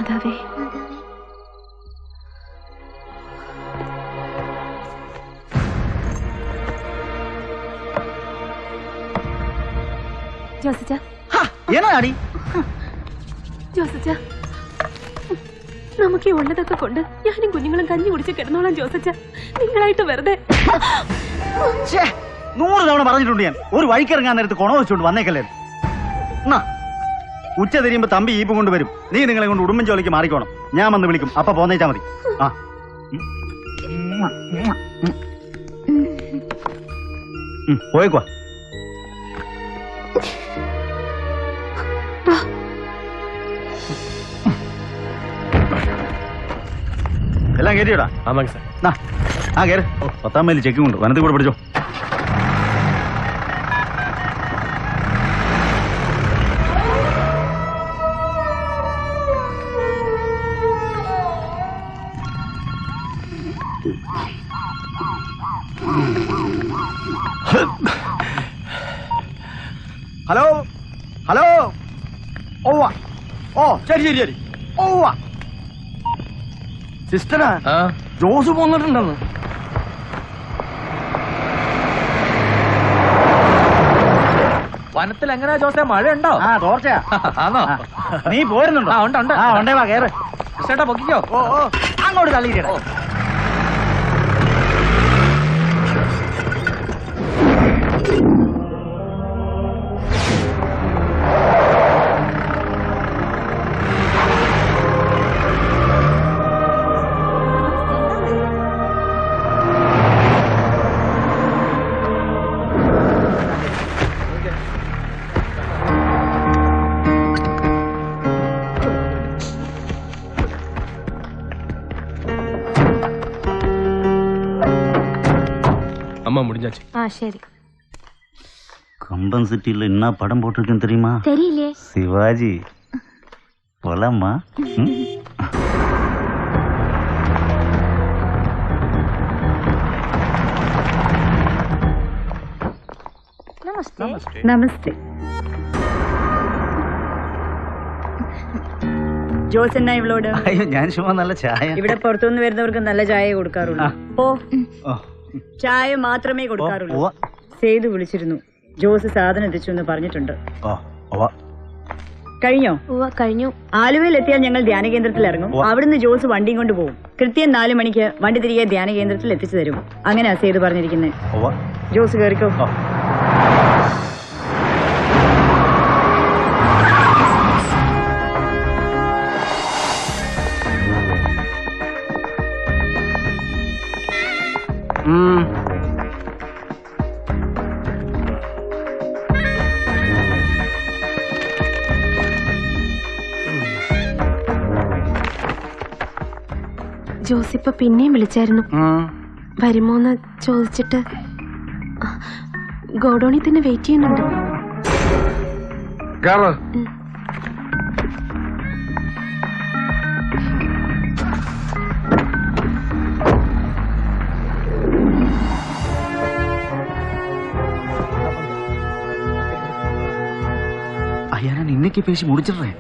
മാതാവേ. ജോസച്ച, ജോസച്ച, നമുക്ക് ഈ ഉള്ളതൊക്കെ കൊണ്ട് ഞാനും കുഞ്ഞുങ്ങളും കഞ്ഞി കുടിച്ച് കിടന്നോളാം. ജോസച്ച, നിങ്ങളായിട്ട് വെറുതെ 100 തവണ പറഞ്ഞിട്ടുണ്ട് ഞാൻ. ഒരു വഴിക്കിറങ്ങാൻ നേരത്ത് കൊണ വെച്ചുകൊണ്ട് വന്നേക്കല്ലേ. ഉച്ച തിരിയുമ്പോ തമ്പി ഈപ്പും കൊണ്ട് വരും. നീ നിങ്ങളെ കൊണ്ട് ഉടുമ്പൻചോലയ്ക്ക് മാറിക്കോണം. ഞാൻ വന്ന് വിളിക്കും. അപ്പൊ പോന്നേച്ചാ മതി. ആ പോയേക്കുവാ. എല്ലാം കയറ്റിയോടാ? ആ കയറി. 10ാം മൈൽ ചെക്കിംഗ് ഉണ്ട്. വനത്തിൽ കൂടെ പിടിച്ചോ. Hello hello. ഓവാ. ഓ ശരി ശരി ശരി. ഓവാ. സിസ്റ്ററാ, ജോസ് പോന്നിട്ടുണ്ടെന്ന്. വനത്തിൽ എങ്ങനെയാ ജോസേ, മഴ ഉണ്ടോ? ആ തോർച്ചയാ. ആണോ? നീ പോരുന്നുണ്ടോ? ഉണ്ട് ഉണ്ട്. ആ ഉണ്ടേ വാ കേറ്. ചേട്ടാ പൊക്കിക്കോ. ഓ ഓ അങ്ങോട്ട് തള്ളിയിട്ടോ. சரி. கம்பன் சிட்டில என்ன படம் போட்டிருக்குன்னு தெரியுமா? தெரியலையே. சிவாஜி. போலாமா? നമസ്തേ. നമസ്തേ. ജോസ് എന്നാ ഇവളോട്? അയ്യോ ഞാൻ ചുമ്മാ നല്ല ചായ. ഇവിടെ പുറത്തുനിന്ന് വരുന്നവർക്ക് നല്ല ചായ കൊടുക്കാറുള്ളൂ. ചായ മാത്രമേ കൊടുക്കാറുള്ളൂ. സേതു വിളിച്ചിരുന്നു. ജോസ് സാധനം എത്തിച്ചു എന്ന് പറഞ്ഞിട്ടുണ്ട്. കഴിഞ്ഞോ? കഴിഞ്ഞു. ആലുവയിൽ എത്തിയാൽ ഞങ്ങൾ ധ്യാന കേന്ദ്രത്തിൽ ഇറങ്ങും. അവിടുന്ന് ജോസ് വണ്ടിയും കൊണ്ട് പോകും. കൃത്യം 4 മണിക്ക് വണ്ടി തിരികെ ധ്യാന കേന്ദ്രത്തിൽ എത്തിച്ചു തരും. അങ്ങനെയാ സേതു പറഞ്ഞിരിക്കുന്നത്. ജോസ് കേറിക്കോ. ജോസിപ്പ പിന്നെയും വിളിച്ചായിരുന്നു. വരുമോന്ന് ചോദിച്ചിട്ട് ഗോഡൌണിൽ തന്നെ വെയിറ്റ് ചെയ്യുന്നുണ്ട്. ஐயா நான் இன்னைக்கு பேசி முடிச்சிடுறேன்.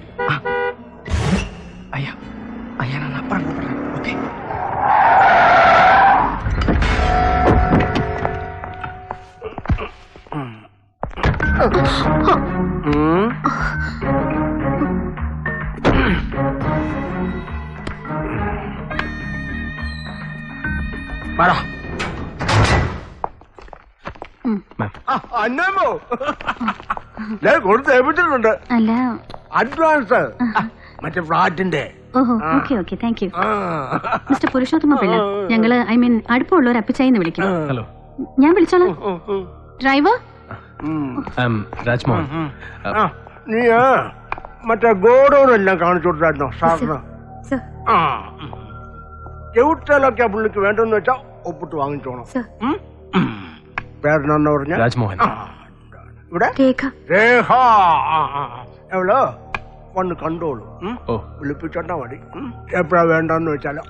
ஐயா ஐயா நான் அப்புறம் கூப்பிடுறேன். ஓகே. വാടാ. അന്നമോ ഞാൻ കൊടുത്ത് ഏൽപ്പിച്ചിട്ടുണ്ട്. അല്ല അഡ്വാൻസ് മറ്റേ ഫ്ലാറ്റിന്റെ. Okay okay thank you. Mister Purushothama Pillai, ഞങ്ങള് ഐ മീൻ അടുപ്പമുള്ളവർ അപ്പിച്ചായിന്ന് വിളിക്കും. ഹലോ, ഞാൻ വിളിച്ചോളാം. ഡ്രൈവർ രാജ്മോഹൻ. നീ മറ്റേ ഗോഡൌണെല്ലാം കാണിച്ചു കൊടുത്തായിരുന്നോ സാറിന്? ആ എവിടെയൊക്കെ പുള്ളിക്ക് വേണ്ടെന്ന് വെച്ചാ ഒപ്പിട്ട് വാങ്ങിച്ചോണം. പേരെന്നാ പറഞ്ഞ? രാജ്മോഹൻ. ഇവിടെ രേഖ. എവളോ വന്ന് കണ്ടോളൂ. വിളിപ്പിച്ചോണ്ടാ മതി. എപ്പഴാ വേണ്ടെന്ന് വെച്ചാലോ.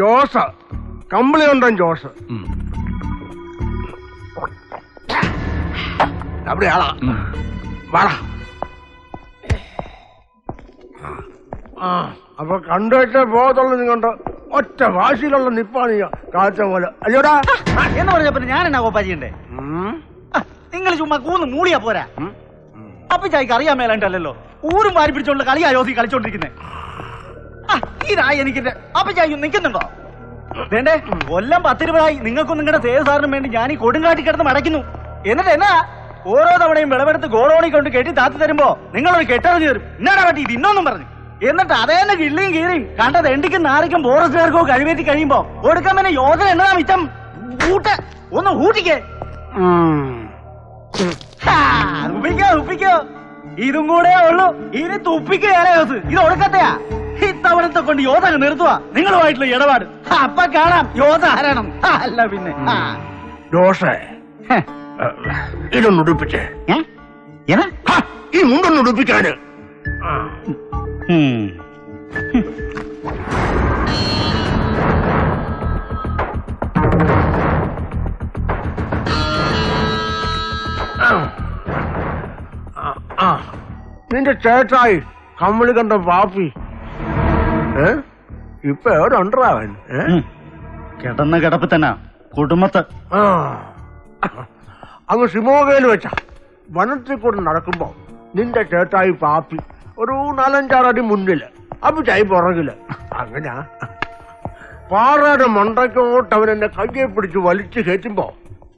ജോസ് കമ്പിളി ഉണ്ടൻ ജോസ്. അവിടെയാളാ. വാടാ അപ്പൊ കണ്ടുവെച്ചേ പോകത്തുള്ളൂ നിങ്ങണ്ട് ഒറ്റ വാശിയിലുള്ള നിപ്പാണ് കാച്ച പോലെ അയ്യോടാ എന്ന് പറഞ്ഞപ്പോ ഞാൻ എന്നാ കോപ്പാ ചെയ്യണ്ടേ? നിങ്ങൾ ചുമ്മാ കൂന്ന് മൂളിയാ പോരാ. അപ്പിച്ചായിക്ക് അറിയാൻ മേലണ്ടല്ലോ ഊരും വാരി പിടിച്ചോണ്ട് കളിയാ ജോസി കളിച്ചോണ്ടിരിക്കുന്നേ. ഇതായി എനിക്ക് അപ്പിച്ചായി നിൽക്കുന്നുണ്ടോ? വേണ്ടേ കൊല്ലം 10 രൂപയായി നിങ്ങൾക്കും നിങ്ങളുടെ സേവ് സാറിനും വേണ്ടി ഞാൻ ഈ കൊടുങ്കാട്ടി കിടന്ന് മടക്കുന്നു. എന്നിട്ട് എന്നാ ഓരോ തവണയും വിളവെടുത്ത് ഗോളോണി കൊണ്ട് കെട്ടി താത്തി തരുമ്പോ നിങ്ങളൊരു കെട്ടറിഞ്ഞു തരും. എന്നാടാ പറ്റി ഇതിന്നൊന്നും പറഞ്ഞു. എന്നിട്ട് അതേ തന്നെ കിള്ളിയും കീറിയും കണ്ടത് എണ്ടിക്കും നാറിക്കും ഫോറസ്റ്റുകാർക്കോ കഴിവേറ്റി കഴിയുമ്പോ കൊടുക്കാൻ തന്നെ യോജന എന്നതാ മിച്ചം. ഒന്ന് ഊട്ടിക്കേ. തുപ്പിക്കോ ഇതും കൂടെ ഉള്ളൂ. ഇനി തുപ്പിക്കുകയല്ലേ യോസ്. ഇത് ഒടുക്കത്തെയാ. ഇത്തവണത്തെ കൊണ്ട് യോധ നിർത്തുക നിങ്ങളുമായിട്ടുള്ള ഇടപാട്. അപ്പൊ കാണാം യോധ ആരാണം. അല്ല പിന്നെ ജോസേ ഇതൊന്ന് ഉടുപ്പിച്ചേ. ഈ മുണ്ടൊന്ന് ഉടുപ്പിക്കാന്. നിന്റെ ചേട്ടായി കമ്മിളി കണ്ട പാപ്പി ഇപ്പൊ എവിടെ ഉണ്ടാവൻ? കിടന്ന കിടപ്പ് തന്നെ കുടുംബത്ത്. അങ്ങ് സിമോഗയിൽ വെച്ച വനത്തിൽ കൂടെ നടക്കുമ്പോ നിന്റെ ചേട്ടായി പാപ്പി ഒരു 4-5 അടി മുന്നില് അപ്പിച്ചായി പുറകില്. അങ്ങനെ പാറയുടെ മണ്ടക്കോട്ട് അവൻ എന്നെ കയ്യെ പിടിച്ച് വലിച്ചു കയറ്റുമ്പോ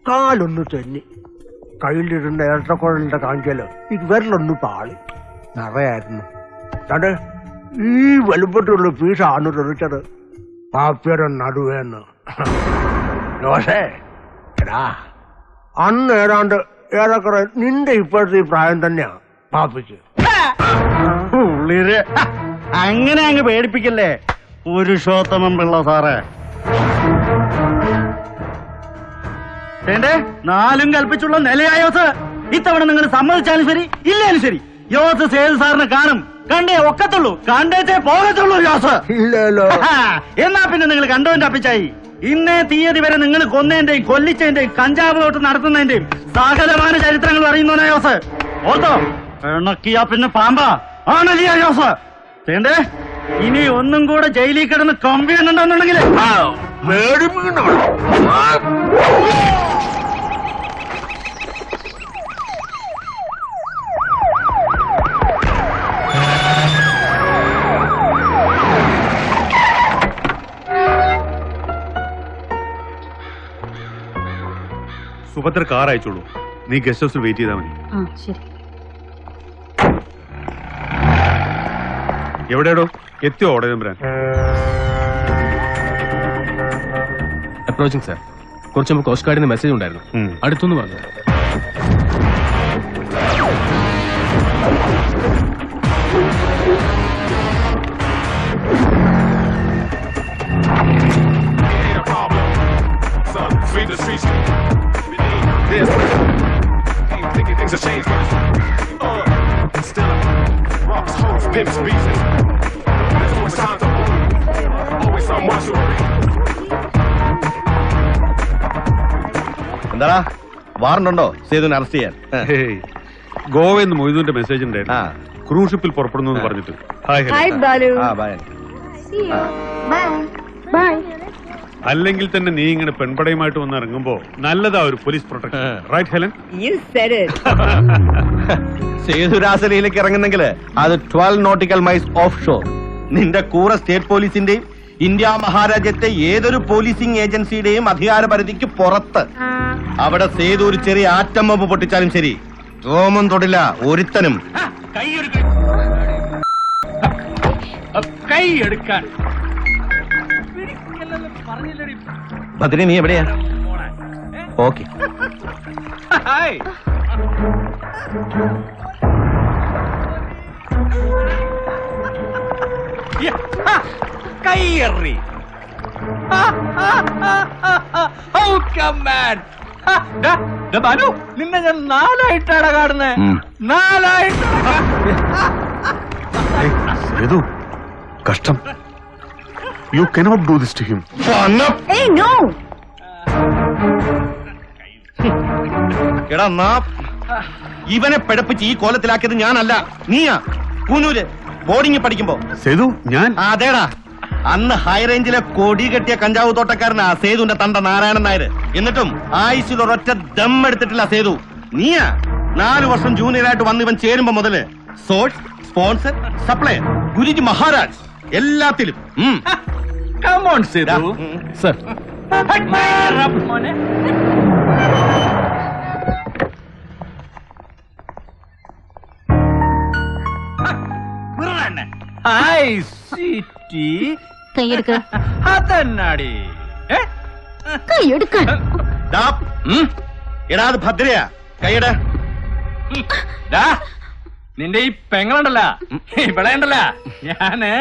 കാലൊന്ന് തെന്നി. കയ്യിലിരുന്ന ഇരട്ടക്കുഴലിന്റെ കാഞ്ചല് ഈ വിരലൊന്ന് പാളി നിറയായിരുന്നു. തടെ ഈ വലുപ്പത്തിലുള്ള പീസാണ് തെറിച്ചത് പാപ്പിയുടെ നടുവേന്ന്. ജോസേ എടാ അന്ന് ഏതാണ്ട് ഏറെക്കുറെ നിന്റെ ഇപ്പോഴത്തെ ഈ പ്രായം തന്നെയാ പാപ്പിക്ക്. അങ്ങനെ അങ്ങ് പേടിപ്പിക്കല്ലേ പുരുഷോത്തമൻ പിള്ള സാറേ. വേണ്ടേ 4ഉം കൽപ്പിച്ചുള്ള നിലയായോസ്. ഇത്തവണ നിങ്ങൾ സമ്മതിച്ചാലും ശരി ഇല്ലാലും ശരി യോസ് സേതു സാറിനെ കാണും. കണ്ടേ ഒക്കത്തുള്ളൂ, കണ്ടേച്ചേ പോകത്തുള്ളൂ യോസ്. ഇല്ലല്ലോ. എന്നാ പിന്നെ നിങ്ങൾ കണ്ടോന്റെ അപ്പിച്ചായി ഇന്നേ തീയതി വരെ നിങ്ങൾ കൊന്നതിന്റെയും കൊല്ലിച്ചതിന്റെയും കഞ്ചാവ് തോട്ട് നടത്തുന്നതിന്റെയും സകലമായ ചരിത്രങ്ങൾ അറിയുന്നോനാ യോസ്. ഓർത്തോ ഇണക്കിയാ പിന്നെ പാമ്പാ ആണല്ലേ യോസ്. വേണ്ടേ ഇനി ഒന്നും കൂടെ ജയിലിൽ കിടന്ന് കമ്പി എന്നുണ്ടെന്നുണ്ടെങ്കിൽ സുഭദ്ര കാർ അയച്ചോളൂ. നീ ഗസ്റ്റ് ഹൗസിൽ വെയിറ്റ് ചെയ്താൽ മതി. ശരി. എവിടെയാടോ എത്തിയോ ഓടനമ്പരാൻ? Approaching sir. കുറച്ച് മുമ്പ് കോസ്റ്റ് ഗാർഡിന് മെസ്സേജ് ഉണ്ടായിരുന്നു. അടുത്തൊന്ന് പറഞ്ഞു. എന്താടാ വാറണ്ടുണ്ടോ സേതുവിനെ അറസ്റ്റ് ചെയ്യാൻ? ഗോവയെന്ന് മൊയ്തുവിന്റെ മെസ്സേജ് ഉണ്ടായിരുന്നു. ക്രൂസ് ഷിപ്പിൽ പുറപ്പെടുന്നു പറഞ്ഞിട്ട്. അല്ലെങ്കിൽ തന്നെ നീ ഇങ്ങനെ പെൺപടയുമായിട്ട് വന്ന് ഇറങ്ങുമ്പോ നല്ലതാ ഒരു പോലീസ് പ്രൊട്ടക്ഷൻ. Right Helen? സേതുരാസലയിലേക്ക് ഇറങ്ങുന്നെങ്കിൽ അത് 12 നോട്ടിക്കൽ മൈൽസ് ഓഫ് ഷോർ. നിന്റെ കൂറ സ്റ്റേറ്റ് പോലീസിന്റെയും ഇന്ത്യ മഹാരാജ്യത്തെ ഏതൊരു പോലീസിംഗ് ഏജൻസിയുടെയും അധികാര പരിധിക്ക് പുറത്ത്. അവിടെ സേതു ഒരു ചെറിയ ആറ്റം ബോംബ് പൊട്ടിച്ചാലും ശരി രോമം തൊടില്ല ഒരുത്തനും. കൈയെടുക്കാൻ ഭദ്രി നീ എവിടെയാ? ഓക്കെ. കൈയറി ബാലു നിന്നെ ഞാൻ 4ആയിട്ടാണ് കാണുന്നത്. 4ആയിട്ട് കഷ്ടം. You cannot do this to him. ഇവനെ പിഴപ്പിച്ച് ഈ കോലത്തിലാക്കിയത് ഞാനല്ല, നീയാ. കൂനൂര് ബോർഡിംഗ് പഠിക്കുമ്പോ. സേതു ഞാൻ അതേടാ, അന്ന് ഹൈ റേഞ്ചിലെ കൊടി കെട്ടിയ കഞ്ചാവ് തോട്ടക്കാരനാ സേതുവിന്റെ തണ്ട നാരായണൻ നായർ. എന്നിട്ടും ആയുസിൽ ഒരൊറ്റ ദം എടുത്തിട്ടില്ല സേതു. നീയാ 4 വർഷം ജൂനിയറായിട്ട് വന്ന് ഇവൻ ചേരുമ്പോ മുതല് source, sponsor, supplier, Guruji Maharaj എല്ലാത്തിലും. സർ കൈയെടുക്ക അതെന്നാടി കൈയെടുക്കാൻ എടാ അത് ഭദ്രയാ, കൈയട. നിന്റെ ഈ പെങ്ങളുണ്ടല്ല ഇവിടെ ഉണ്ടല്ല ഞാന്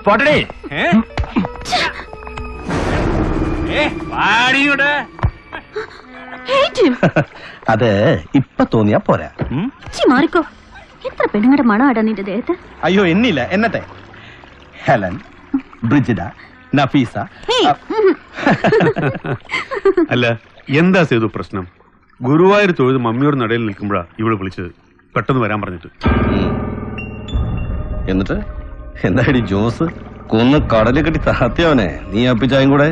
പോട്ടടി പാടിയുടെ അത് ഇപ്പൊ തോന്നിയാ പോരാ. മാറിക്കോ. എത്ര പെണ്ണുങ്ങളുടെ മണമാടാ നിന്റെ ദേഹത്ത്. അയ്യോ എന്നില്ല, എന്നത്തെ ഹെലൻ, ബ്രിജിഡ, നഫീസ. അല്ല എന്താ സേതു പ്രശ്നം? ഗുരുവായൂർ തൊഴുത് മമ്മിയോട് നടയിൽ നിൽക്കുമ്പോഴാ ഇവിടെ വിളിച്ചത്, പെട്ടെന്ന് വരാൻ പറഞ്ഞിട്ട്. എന്നിട്ട് എന്താടി ജോസ് കൊന്ന് കടല് കെട്ടി താത്തിയവനെ നീ അപ്പിച്ചായും കൂടെ?